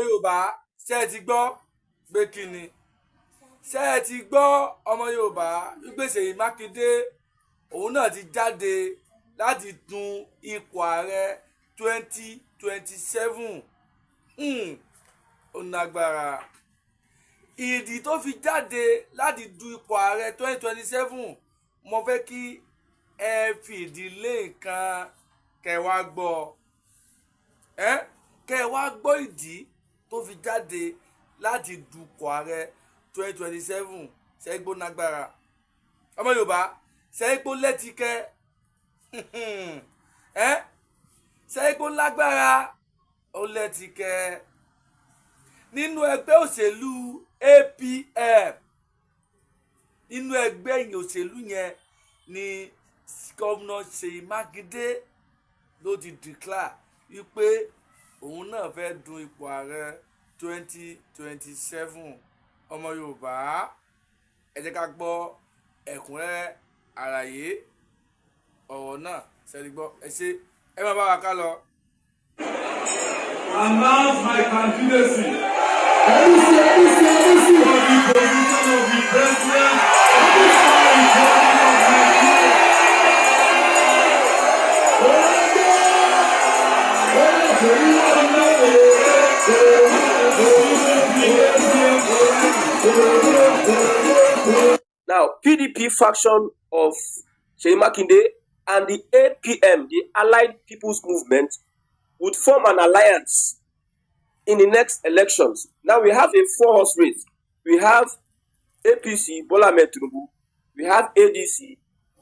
Yorùbá ṣé ẹ ti gbọ́ pé kí ni ṣé ẹ ti gbọ́ ọmọ Yorùbá wípé Ṣèyí Mákindé òun náà ti jáde láti dun ipò ààrẹ 2027 ó nágbára ìdí tó fi jáde láti du ipò ààrẹ 2027 mo fẹ́ kí ẹ fìdílé nǹkan kẹwàá gbọ́ kẹwàá gbọ́ ìdí tó fi jáde láti dupò ààrẹ 2027 ṣẹ́gbó nágbára ọmọ Yorùbá ṣẹ́gbó lẹ́tìkẹ́ ṣẹ́gbó lágbára ó lẹ́tìkẹ́ nínú ẹgbẹ́ òṣèlú APM nínú ẹgbẹ́ òṣèlú yẹn ni gómìnà Ṣèyí Mákindé ló ti declare wípé òun náà fẹ́ dun ipò ààrẹ 2027 ọmọ Yorùbá ẹ jẹ́ ká gbọ́ ẹ̀kúnrẹ́rẹ́ àlàyé ọ̀rọ̀ náà ṣẹ́ni gbọ́ ẹ ṣe ẹ máa bá wa ká lọ. Announce my candidacy for the position of the president of the Republic of Nigeria. Now, PDP faction of Seyi Makinde and the APM, the Allied People's Movement, would form an alliance in the next elections. Now we have a four-horse race. We have APC, Bola Ahmed Tinubu. We have ADC,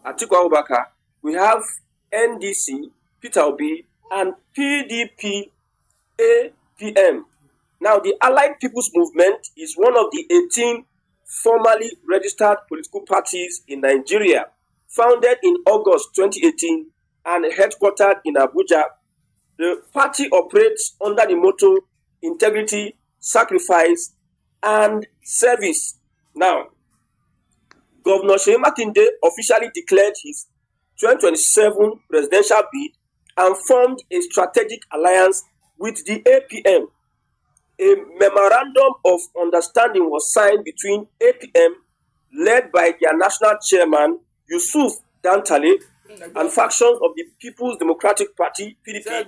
Atiku Abubakar. We have NDC, Peter Obi, and PDP, APM. Now the Allied People's Movement is one of the 18 formally registered political parties in Nigeria, founded in August 2018 and headquartered in Abuja. The party operates under the motto integrity, sacrifice, and service. Now, Governor Seyi Makinde officially declared his 2027 presidential bid and formed a strategic alliance with the APM. A memorandum of understanding was signed between APM, led by their national chairman, Yusuf Dantale, and factions of the People's Democratic Party, PDP.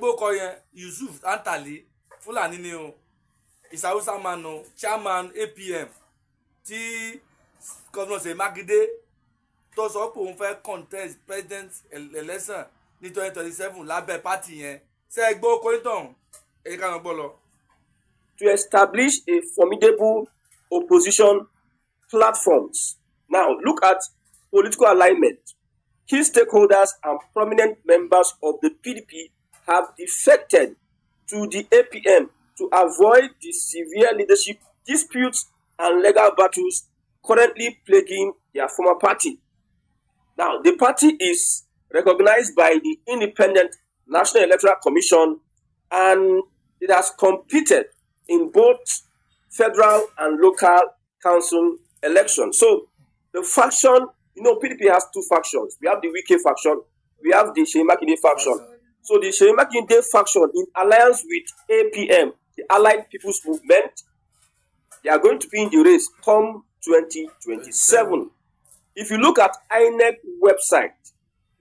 Yusuf Dantale, Fulani ni o, Isausa mano, chairman APM, tí Governor Seyi Makinde tó sọ pé òun fẹ́ contest president election ní 2027 lábẹ́ party yẹn. Ṣé gbọ́ kọ́ńtàn èyí kan gbọ́ lọ. To establish a formidable opposition platforms. Now, look at political alignment. Key stakeholders and prominent members of the PDP have defected to the APM to avoid the severe leadership disputes and legal battles currently plaguing their former party. Now, the party is recognized by the Independent National Electoral Commission and it has competed in both federal and local council elections. So, the faction, PDP has two factions. We have the Wike faction, we have the Seyi Makinde faction. So, the Seyi Makinde faction, in alliance with APM, the Allied People's Movement, they are going to be in the race come 2027. If you look at INEC website,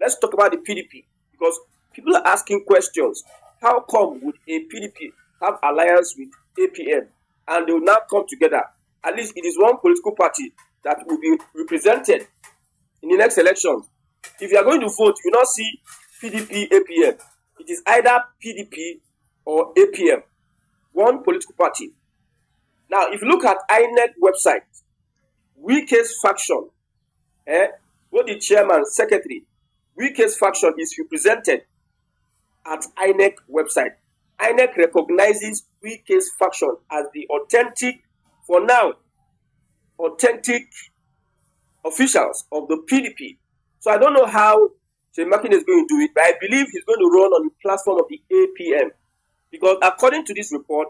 let's talk about the PDP, because people are asking questions. How come would a PDP have alliance with APM and they will now come together? At least it is one political party that will be represented in the next elections. If you are going to vote, you will not see PDP, APM. It is either PDP or APM, one political party. Now, if you look at INEC website, Wike's faction, what the chairman, secretary, Wike's faction is represented at INEC website. INEC recognizes Wike's faction as the authentic, for now, authentic officials of the PDP. So I don't know how Seyi Makinde is going to do it, but I believe he's going to run on the platform of the APM. Because according to this report,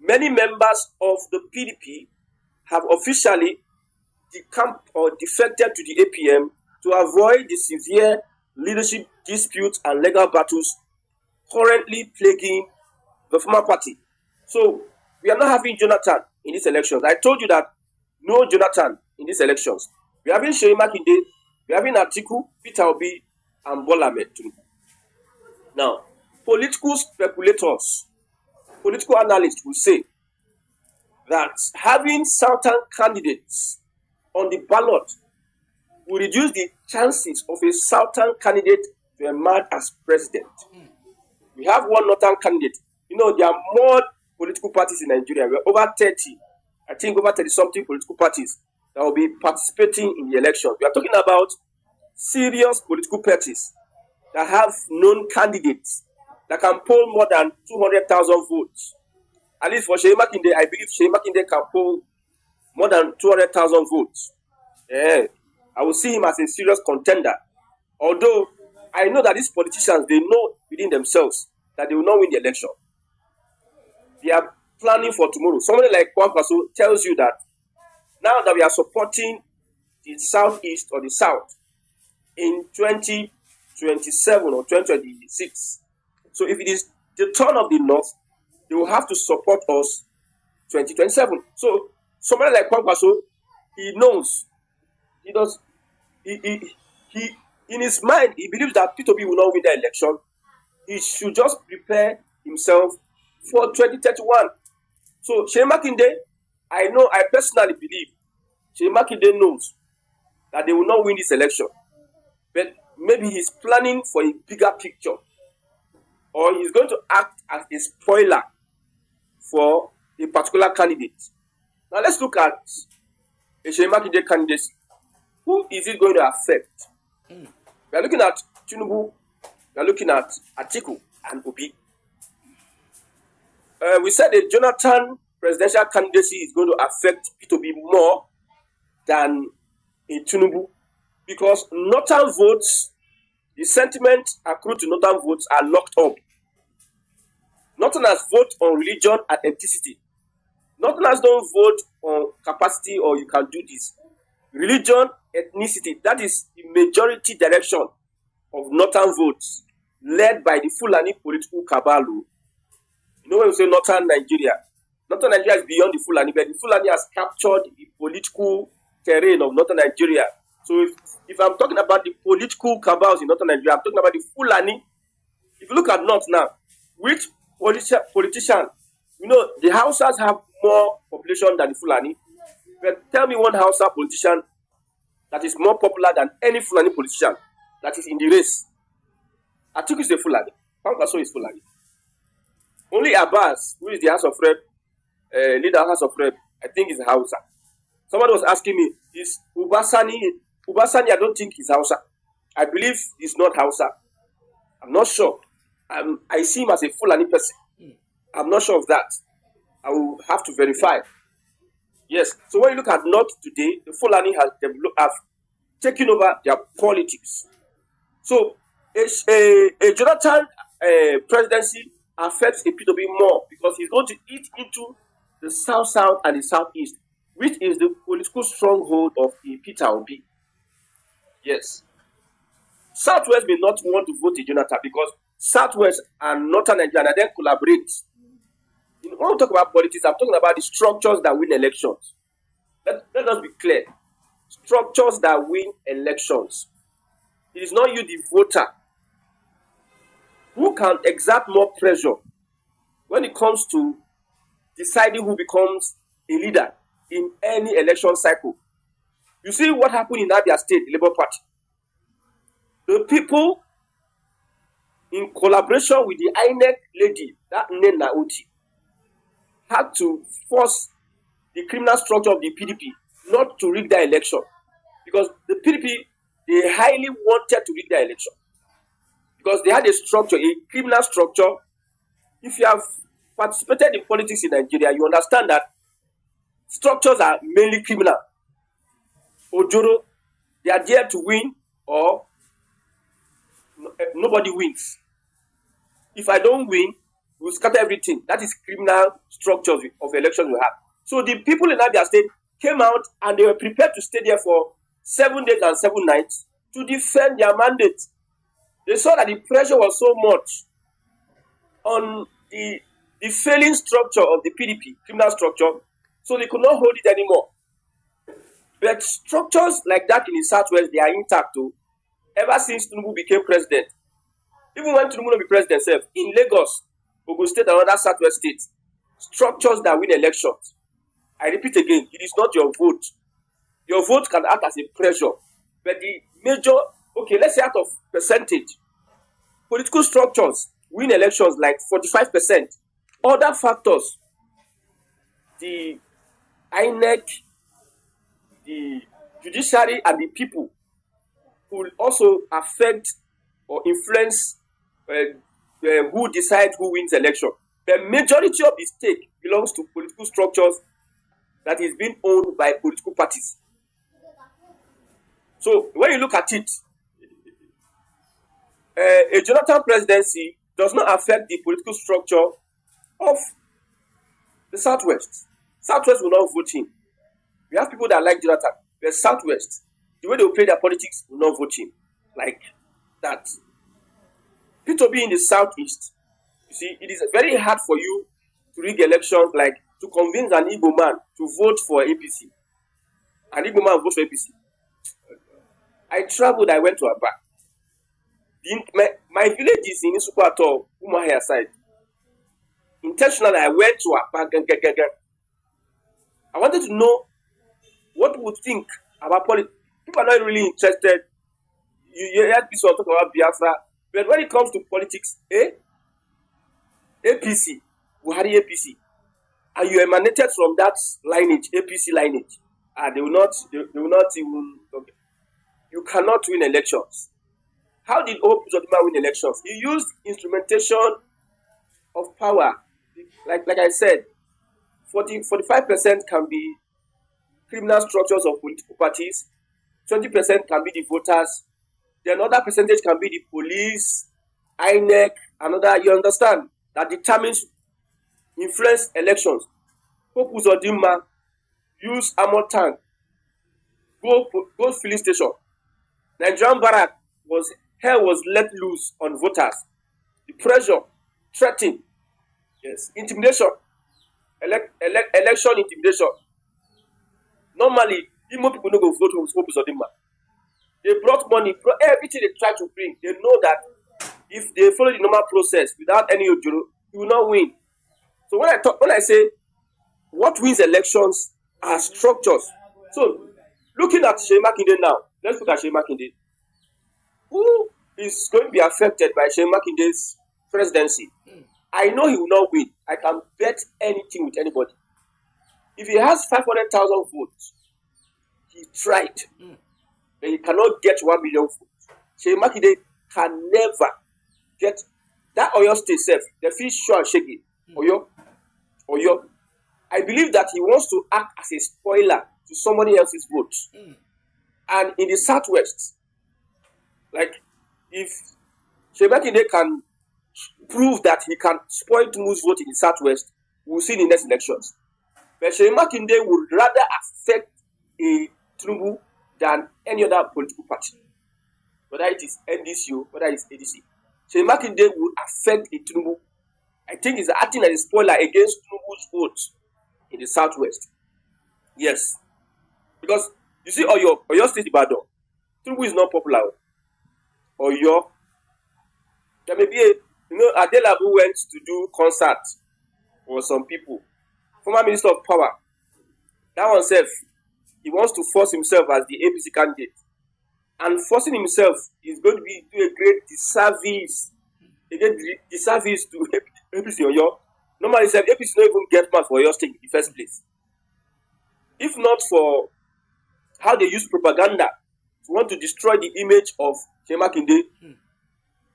many members of the PDP have officially decamped or defected to the APM to avoid the severe leadership disputes and legal battles currently plaguing the former party. So we are not having Jonathan in these elections. I told you that no Jonathan in these elections. We are having Seyi Makinde, we are having Atiku, Peter Obi, and Bola Ahmed Tinubu. Now, political speculators, political analysts will say that having southern candidates on the ballot will reduce the chances of a southern candidate to emerge as president. We have one northern candidate. You know, there are more political parties in Nigeria. We're over 30, I think over 30 something political parties that will be participating in the election. We are talking about serious political parties that have known candidates that can poll more than 200,000 votes. At least for Seyi Makinde, I believe Seyi Makinde can poll more than 200,000 votes. Yeah, I will see him as a serious contender. Although I know that these politicians, they know within themselves that they will not win the election. They are planning for tomorrow. Somebody like Kwankwaso tells you that now that we are supporting the southeast or the south in 2027 or 2026. So if it is the turn of the north, they will have to support us 2027. So somebody like Kwankwaso, he knows, he does, he in his mind, he believes that P2B will not win the election. He should just prepare himself for 2031. So Seyi Makinde, I personally believe Seyi Makinde knows that they will not win this election. But maybe he's planning for a bigger picture. Or he's going to act as a spoiler for a particular candidate. Now let's look at a Seyi Makinde candidacy. Who is it going to affect? We are looking at Tinubu, we are looking at Atiku and Obi. We said the Jonathan presidential candidacy is going to affect P2B more than a Tinubu because northern votes, the sentiment accrued to northern votes are locked up. Northerners vote on religion and ethnicity. Northerners don't vote on capacity or you can do this. Religion, ethnicity, that is the majority direction of northern votes led by the Fulani political cabal. You know when we say northern Nigeria is beyond the Fulani, but the Fulani has captured the political terrain of northern Nigeria. So if I'm talking about the political cabals in northern Nigeria, I'm talking about the Fulani. If you look at north now, which politician, you know, the Hausas have more population than the Fulani. But tell me one Hausa politician that is more popular than any Fulani politician that is in the race. Atiku is a Fulani. Kwankwaso is Fulani. Only Abbas, who is the House of Rep, leader of House of Rep, I think is Hausa. Somebody was asking me, is Ubasani, I don't think he's Hausa. I believe he's not Hausa. I'm not sure. I see him as a Fulani person. I'm not sure of that. I will have to verify. Yes. So when you look at North today, the Fulani have taken over their politics. So a Jonathan presidency affects a P2B more because he's going to eat into the south and the southeast, which is the political stronghold of a Peter Obi. Yes. Southwest may not want to vote in Jonathan because Southwest and Northern Nigeria then collaborate. When we talk about politics, I'm talking about the structures that win elections. Let us be clear. Structures that win elections. It is not you, the voter, who can exert more pressure when it comes to deciding who becomes a leader in any election cycle. You see what happened in Abia State, the Labour Party. The people, in collaboration with the INEC lady, that Nena Oti, had to force the criminal structure of the PDP not to rig their election. Because the PDP, they highly wanted to rig their election. Because they had a structure, a criminal structure. If you have participated in politics in Nigeria, you understand that structures are mainly criminal. Ojoro, they are there to win or nobody wins. If I don't win, we scatter everything. That is criminal structures of elections we have. So the people in Abia State came out and they were prepared to stay there for 7 days and 7 nights to defend their mandate. They saw that the pressure was so much on the the failing structure of the PDP, criminal structure, so they could not hold it anymore. But structures like that in the Southwest, they are intact too. Ever since Tinubu became president, even when Tinubu will be president itself, in Lagos, Ogun State, and other Southwest states, structures that win elections. I repeat again, it is not your vote. Your vote can act as a pressure. But the major, okay, let's say out of percentage, political structures win elections like 45%. Other factors, the INEC, the judiciary, and the people will also affect or influence who decides who wins election. The majority of the stake belongs to political structures that is being owned by political parties. So when you look at it, a Jonathan presidency does not affect the political structure of the Southwest. Southwest will not vote him. We have people that like Jonathan. The Southwest, the way they will play their politics, will not vote him like that. P2B in the Southeast, you see, it is very hard for you to rig elections, like to convince an Igbo man to vote for APC. An Igbo man vote for APC. I traveled, I went to Aba. My village is in Isukuato, Umahia side. Intentionally, I went to Aba. I wanted to know what people would think about politics. People are not really interested. You hear people talk about Biafra, but when it comes to politics, APC, Buhari APC, and you emanated from that lineage, APC lineage, they will not even. Okay. You cannot win elections. How did Uzodinma win elections? He used instrumentation of power. Like I said, 45% can be criminal structures of political parties, 20% can be the voters, then another percentage can be the police, INEC, another, you understand, that determines, influence elections. Pope Uzodinma use armor tank, go filling station. Nigerian barrack was let loose on voters. The pressure, threatening, yes, intimidation, election intimidation. Normally, Imo people no go vote with Pope Uzodinma. They brought money, everything they try to bring. They know that if they follow the normal process without any ojoro, you will not win. So when I say what wins elections are structures. So looking at Seyi Makinde now, let's look at Seyi Makinde. Who is going to be affected by Seyi Makinde's presidency? I know he will not win. I can bet anything with anybody. If he has 500,000 votes, he tried. But he cannot get 1 million votes. Seyi Makinde can never get that Oyo State self. The fish sure and shaky. Oyo. I believe that he wants to act as a spoiler to somebody else's votes. And in the Southwest, like if Seyi Makinde can prove that he can spoil Tinubu's vote in the Southwest, we'll see in the next elections. But Seyi Makinde would rather affect a Tinubu than any other political party. Whether it is NDCO, whether it is ADC. Seyi Makinde will affect a Tinubu. I think he's acting as a spoiler against Tinubu's vote in the Southwest. Yes. Because you see Oyo State Ibadan, Tinubu is not popular. Oyo. There may be Adelabu went to do concert for some people. Former Minister of Power. That one self, he wants to force himself as the APC candidate. And forcing himself is going to be do a great disservice. Disservice to APC Oyo. Normally, APC don't even get much for Oyo State in the first place. If not for how they use propaganda to want to destroy the image of Seyi Makinde,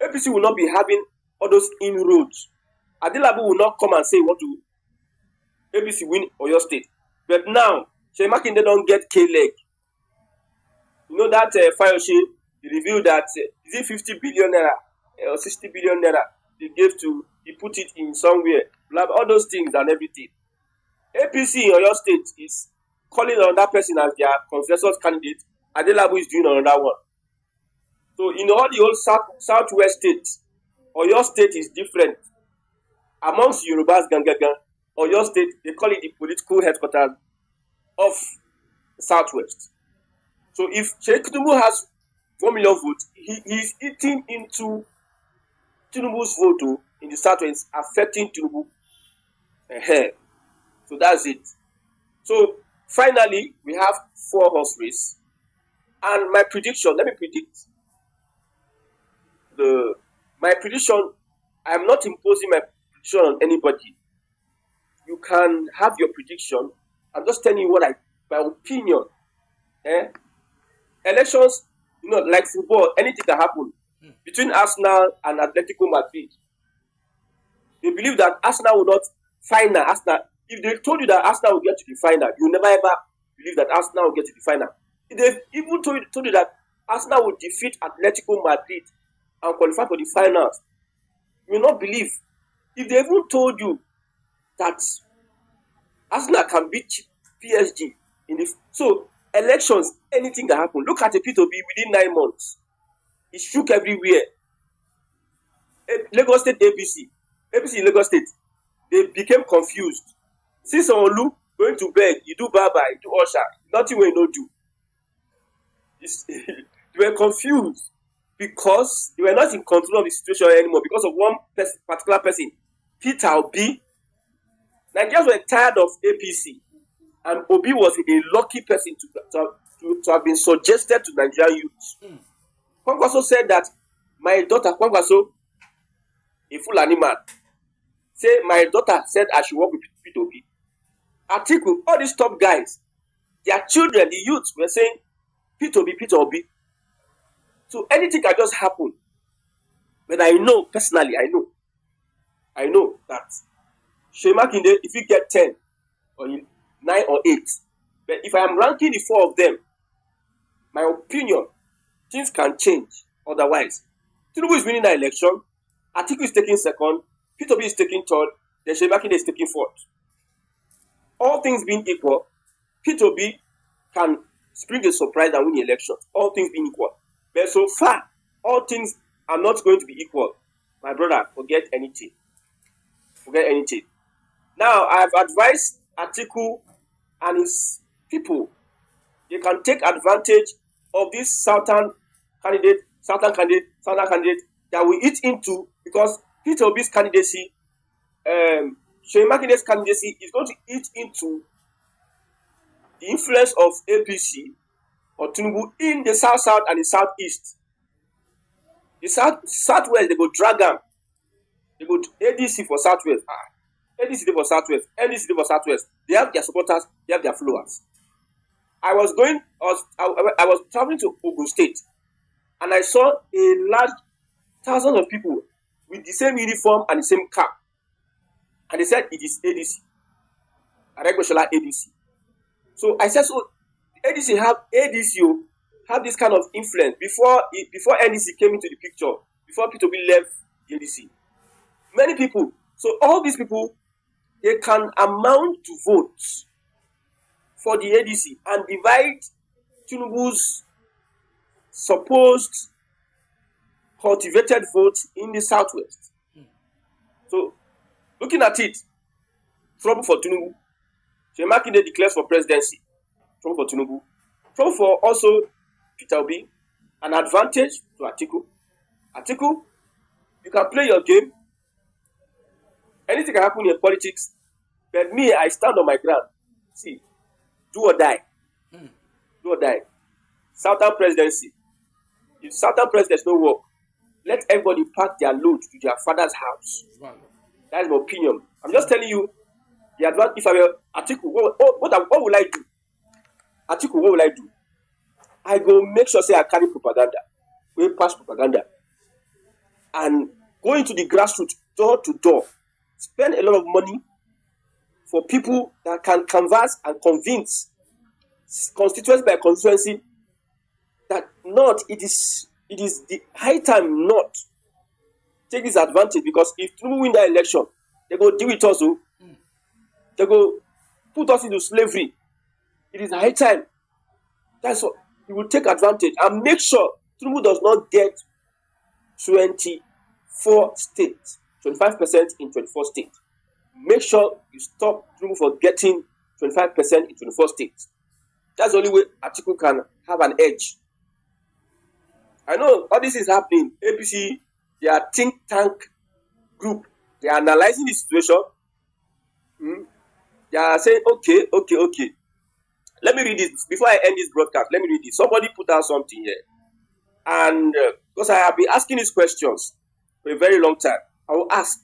APC will not be having all those inroads. Adelabu will not come and say what to APC win Oyo State. But now, Seyi Makinde don't get K-leg. You know that Fayoshe revealed that is it 50 billion naira or 60 billion naira they gave to, he put it in somewhere, all those things and everything. APC in Oyo State is calling another person as their consensus candidate. Adelabu is doing another one. So in all the old Southwest states, Oyo State is different. amongst Yorubas, Gangagan, or your state, they call it the political headquarters of the Southwest. So if Tinubu has 1 million votes, he's eating into Tinubu's vote in the Southwest, affecting Tinubu. So that's it. So finally, we have 4 horse race. And my prediction, let me predict. My prediction, I am not imposing my prediction on anybody. You can have your prediction. I'm just telling you my opinion. Elections, like football, anything can happen. Between Arsenal and Atletico Madrid, they believe that Arsenal will not final. If they told you that Arsenal will get to the final, you will never ever believe that Arsenal will get to the final. If they even told you that Arsenal will defeat Atletico Madrid and qualify for the finals, you will not believe. If they even told you that Arsenal can beat PSG so elections, anything can happen. Look at the P2B within 9 months. It shook everywhere. Lagos State ABC in Lagos State, they became confused. See someone going to beg, you do bye-bye, you do usher, nothing will not do. They were confused because they were not in control of the situation anymore because of one particular person, Peter Obi. Nigerians were tired of APC, and Obi was a lucky person to have been suggested to Nigerian youths. Kwankwaso said that my daughter, Kwankwaso, a Fulani man, say my daughter said I should work with P2B. Atiku, all these top guys, their children, the youths, were saying P2B. So anything can just happen. But I know, personally, I know that Seyi Makinde, if you get 10 or 9 or 8, but if I am ranking the 4 of them, my opinion, things can change otherwise. Tinubu is winning the election, Atiku is taking second, P2B is taking third, then Seyi Makinde is taking fourth. All things being equal, P2B can spring a surprise and win the election. All things being equal. But so far, all things are not going to be equal. My brother, forget anything. Now, I have advised Atiku and his people. They can take advantage of this southern candidate that we eat into, because P2B's candidacy, Seyi Makinde's candidacy is going to eat into the influence of APC or Tinubu in the south and the southeast. The southwest, they go drag them. They go ADC for southwest. ADC for southwest. NDC for southwest. They have their supporters. They have their followers. I was traveling to Ogun State, and I saw a large thousands of people with the same uniform and the same cap, and they said it is ADC. Aregbesola ADC. So I said, so ADC have this kind of influence before NDC came into the picture, before P2B left the ADC. Many people. So all these people, they can amount to votes for the ADC and divide Tinubu's supposed cultivated votes in the southwest. So looking at it, trouble for Tinubu. Seyi Makinde declares for presidency. Trouble for Tinubu. Trouble for also Peter Obi. An advantage to Atiku. Atiku, you can play your game. Anything can happen in politics. But me, I stand on my ground. See, do or die. Do or die. Southern presidency. If Southern presidency don't work, let everybody pack their load to their father's house. That is my opinion. I'm just telling you the advantage. If I were Atiku, what will I do? Atiku, what will I do? I go make sure say I carry propaganda. We pass propaganda. And go into the grassroots, door to door. Spend a lot of money for people that can canvass and convince constituency by constituency that not, it is the high time not take this advantage, because if Tinubu win that election, they go deal with us. They go put us into slavery. It is high time. That's what we will take advantage and make sure Tinubu does not get 24 states. 25% in 24 states. Make sure you stop Tinubu for getting 25% in 24 states. That's the only way Atiku can have an edge. I know all this is happening. APC, they are think tank group. They are analyzing the situation. They are saying, okay. Let me read this. Before I end this broadcast, let me read this. Somebody put out something here. And because I have been asking these questions for a very long time, I will ask,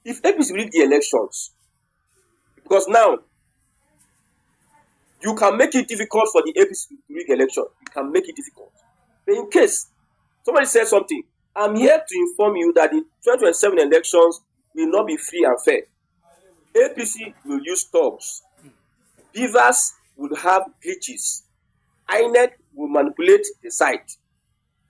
if APC rig the elections, because now, you can make it difficult for the APC to rig election. You can make it difficult. But in case somebody says something, I'm here to inform you that the 2027 elections will not be free and fair. APC will use thugs. Beavers will have glitches. INEC will manipulate the site.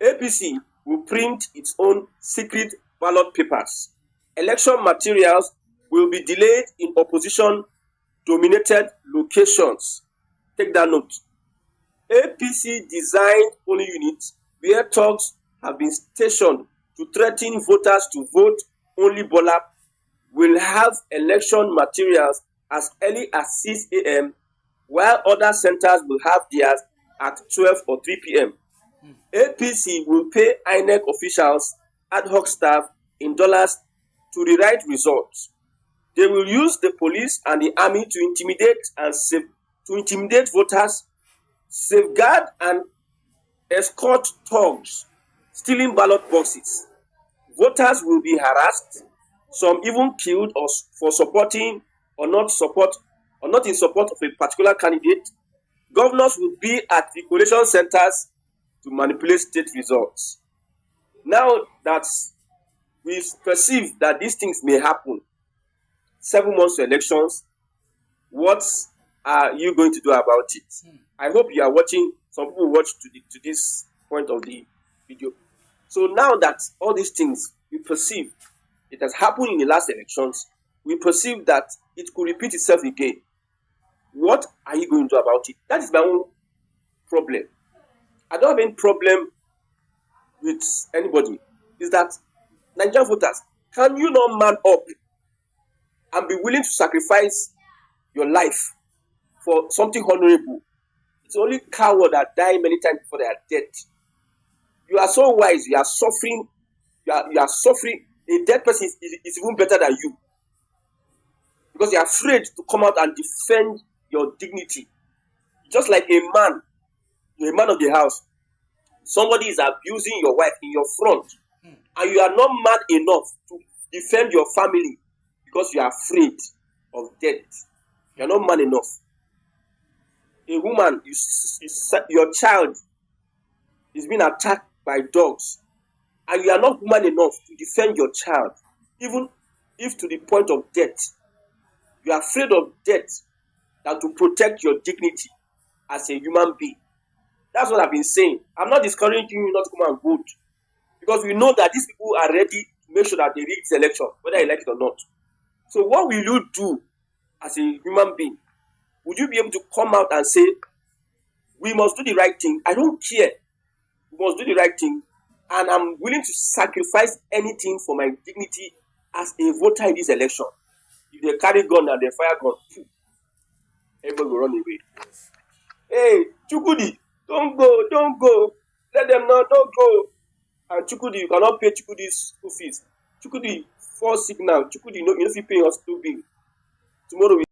APC will print its own secret ballot papers. Election materials will be delayed in opposition-dominated locations. Take that note. APC designed polling units where thugs have been stationed to threaten voters to vote only Bola will have election materials as early as 6 a.m., while other centers will have theirs at 12 or 3 p.m. APC will pay INEC officials, ad hoc staff in dollars to rewrite results. They will use the police and the army to intimidate voters, safeguard and escort thugs stealing ballot boxes. Voters will be harassed, some even killed or for supporting or not in support of a particular candidate. Governors will be at the collation centers to manipulate state results. Now that we perceive that these things may happen, 7 months to elections, what are you going to do about it? I hope you are watching. Some people watch to this point of the video. So now that all these things we perceive, it has happened in the last elections, we perceive that it could repeat itself again. What are you going to do about it? That is my own problem. I don't have any problem with anybody. Is that Nigerian voters, can you not man up and be willing to sacrifice your life for something honorable? It's only cowards that die many times before they are dead. You are so wise, you are suffering. You are suffering. A dead person is even better than you, because you are afraid to come out and defend your dignity. Just like a man, you're a man of the house. Somebody is abusing your wife in your front, and you are not man enough to defend your family because you are afraid of death. You are not man enough. A woman, your child is being attacked by dogs, and you are not woman enough to defend your child, even if to the point of death. You are afraid of death than to protect your dignity as a human being. That's what I've been saying. I'm not discouraging you not to come and vote, because we know that these people are ready to make sure that they rig this election, whether you like it or not. So what will you do as a human being? Would you be able to come out and say, we must do the right thing? I don't care. We must do the right thing, and I'm willing to sacrifice anything for my dignity as a voter in this election. If they carry gun and they fire gun, everybody will run away. Hey, Chukudi, don't go. Let them know, don't go. And Chukudi, you cannot pay Chukudi's school fees. Chukudi, false signal. Chukudi, you know if you pay your school bill. Tomorrow we